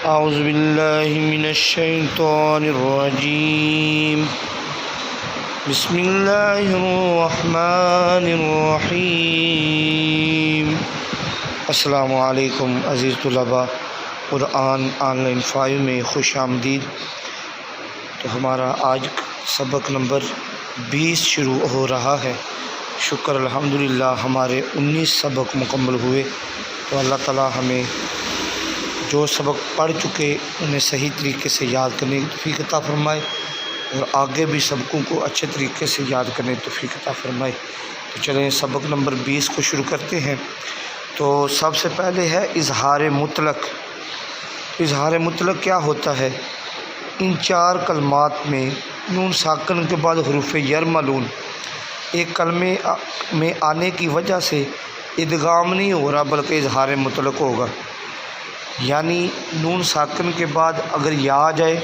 اعوذ باللہ من الشیطان الرجیم بسم اللہ الرحمن الرحیم۔ السلام علیکم عزیز طلباء، قرآن آن لائن 5 میں خوش آمدید۔ تو ہمارا آج سبق نمبر 20 شروع ہو رہا ہے۔ شکر الحمدللہ ہمارے 19 سبق مکمل ہوئے۔ تو اللہ تعالی ہمیں جو سبق پڑھ چکے انہیں صحیح طریقے سے یاد کرنے کی توفیق عطا فرمائے، اور آگے بھی سبقوں کو اچھے طریقے سے یاد کرنے کی توفیق عطا فرمائے۔ تو چلیں سبق نمبر 20 کو شروع کرتے ہیں۔ تو سب سے پہلے ہے اظہار مطلق۔ اظہار مطلق کیا ہوتا ہے؟ ان 4 کلمات میں نون ساکن کے بعد حروف یرملون ایک کلمے میں آنے کی وجہ سے ادغام نہیں ہو رہا بلکہ اظہار مطلق ہوگا۔ یعنی نون ساکن کے بعد اگر یا آ جائے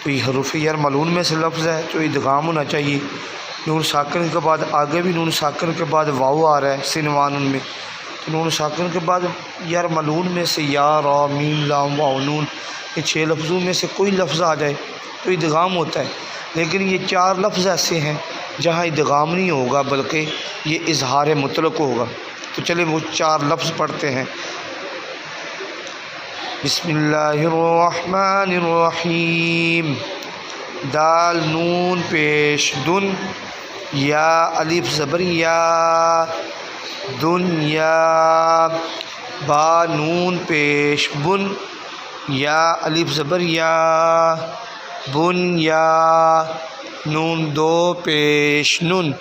تو یہ حروف یرملون میں سے لفظ ہے تو ادغام ہونا چاہیے۔ نون ساکن کے بعد آگے بھی نون ساکن کے بعد واو آ رہا ہے سنوان میں، تو نون ساکن کے بعد یرملون میں سے یا را میم لام واو نون یہ 6 لفظوں میں سے کوئی لفظ آ جائے تو ادغام ہوتا ہے۔ لیکن یہ 4 لفظ ایسے ہیں جہاں ادغام نہیں ہوگا بلکہ یہ اظہار مطلق ہوگا۔ تو چلیں وہ 4 لفظ پڑھتے ہیں۔ بسم اللہ الرحمن الرحیم۔ دال نون پیش دن، یا الف زبر یا دنیا، با نون پیش بن، یا الف زبر یا بن یا، نون 2 پیش نن،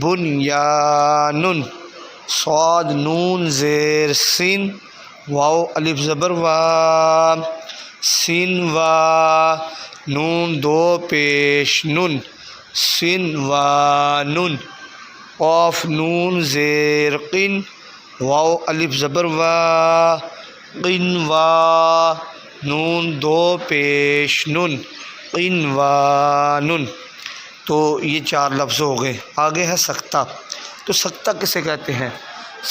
بن یا نن، صاد نون زیر سین، واو الف زبر وا، سین وا، نون 2 پیش نن، سین وا نن، قاف نون زیر قن، واو الف زبر وا، قن وا، نون 2 پیش نن، قن وا نن۔ تو یہ 4 لفظ ہو گئے۔ آگے ہے سکتہ۔ تو سکتہ کسے کہتے ہیں؟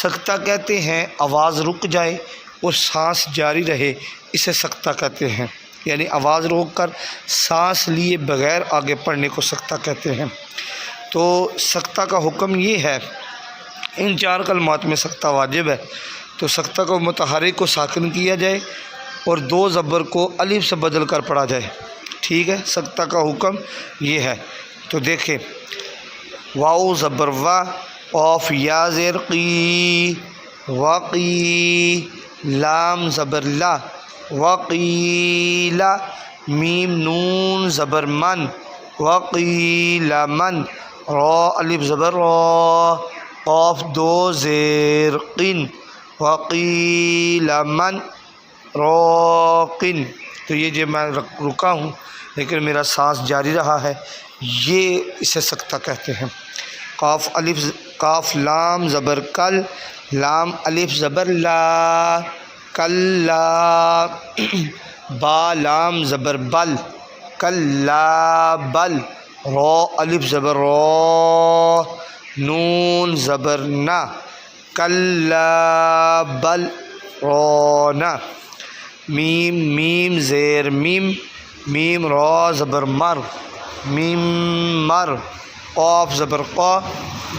سکتہ کہتے ہیں آواز رک جائے اور سانس جاری رہے، اسے سکتہ کہتے ہیں۔ یعنی آواز روک کر سانس لیے بغیر آگے پڑھنے کو سکتہ کہتے ہیں۔ تو سکتہ کا حکم یہ ہے، ان 4 کلمات میں سکتہ واجب ہے۔ تو سکتہ کو متحرک کو ساکن کیا جائے اور 2 زبر کو الف سے بدل کر پڑھا جائے، ٹھیک ہے۔ سکتہ کا حکم یہ ہے۔ تو دیکھیں، واو زبر وا، قاف یا زیر قی، وقی، لام زبر لا، وقیلا، میم نون زبر من، وقیلا من، را الف زبر را، قاف 2 زیر قن، وقیلا من راقن۔ تو یہ جو میں رکا ہوں لیکن میرا سانس جاری رہا ہے، یہ اسے سکتہ کہتے ہیں۔ قاف لام زبر کل، لام الف زبر لا، کلا، با لام زبر بل، کلا بل، را الف زبر را، نون زبر نا، کلا بل رانا، میم میم زیر میم، میم را زبر مر، میم مر، قاف زبر قا،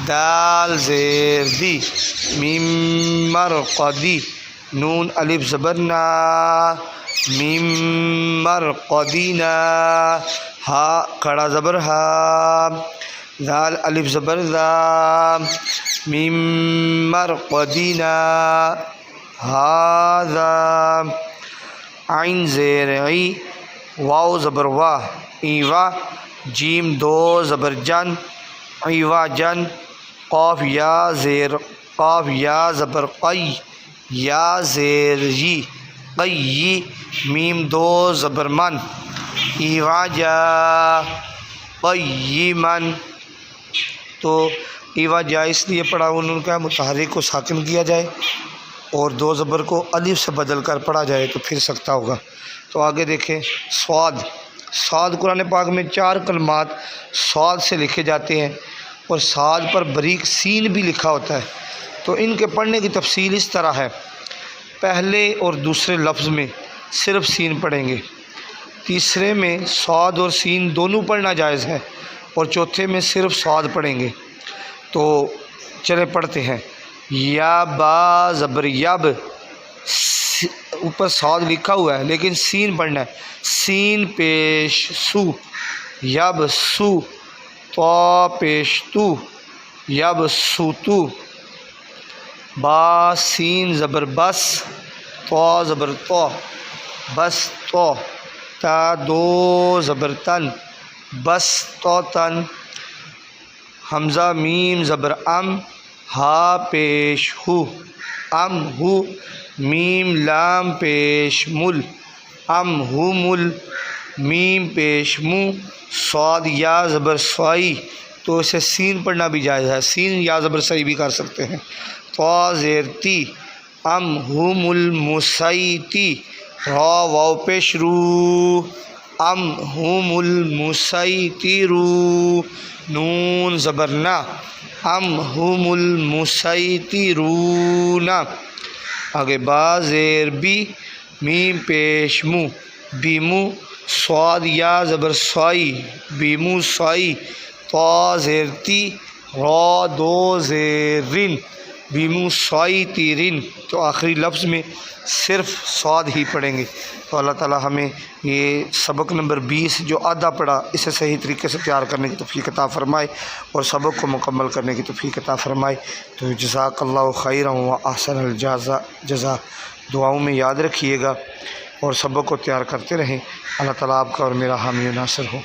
دال زیر دی، میم مر قدی، نون الف زبر نا، میم مر قدینا، ہا کھڑا زبر ہا، دال الف زبر دا، میم مر قدینا، ہاذا، عین زیر عی، واو زبر وا، ایوا، جیم 2 زبر جن، ایوا جن، قاف یا زیر قاف یا زبر قی، یا زیر یی، قی، میم 2 زبر من، ایوا جا، قیمن۔ تو ایوا جا اس لیے پڑھا انہوں نے کہا متحرک کو ساکن کیا جائے اور 2 زبر کو الف سے بدل کر پڑھا جائے تو پھر سکتہ ہوگا۔ تو آگے دیکھیں، صاد۔ صاد قرآن پاک میں 4 کلمات صاد سے لکھے جاتے ہیں اور صاد پر بریک سین بھی لکھا ہوتا ہے۔ تو ان کے پڑھنے کی تفصیل اس طرح ہے، پہلے اور دوسرے لفظ میں صرف سین پڑھیں گے، تیسرے میں صاد اور سین دونوں پڑھنا جائز ہے، اور چوتھے میں صرف صاد پڑھیں گے۔ تو چلے پڑھتے ہیں۔ یا با زبر یب، اوپر صاد لکھا ہوا ہے لیکن سین پڑھنا ہے، سین پیش سو، یب سو، تو پیش تو، یب سو تو، با سین زبر بس، تو زبر تو، بس تو، تا دو زبر تن، بس تو تن، حمزہ میم زبر ام، ہا پیش ہو، ام ہو، میم لام پیش مل، ام ہو مل، میم پیش مو، صاد یا زبر سوائی، تو اسے سین پڑھنا بھی جائز ہے، سین یا زبر سئی بھی کر سکتے ہیں۔ تو زیر تی، ام ہم المسیتی، را واو پیش رو، ام ہم المسیطرون، نون زبر نا، ام ہم المسیطرون۔ آگے با زیر بی، میم پیش مو، بیمو، صاد یا زبر سوائی، بیمو سوائی، تو زیر تی، را دو زیر رن، بیمو سوائی تیرن۔ تو آخری لفظ میں صرف صاد ہی پڑھیں گے۔ تو اللہ تعالی ہمیں یہ سبق نمبر 20 جو آدھا پڑھا اسے صحیح طریقے سے تیار کرنے کی توفیق عطا فرمائے، اور سبق کو مکمل کرنے کی توفیق عطا فرمائے۔ تو جزاک اللہ خیرا و احسن الجزا، دعاؤں میں یاد رکھیے گا اور سبق کو تیار کرتے رہیں۔ اللہ تعالیٰ آپ کا اور میرا حامی و ناصر ہو۔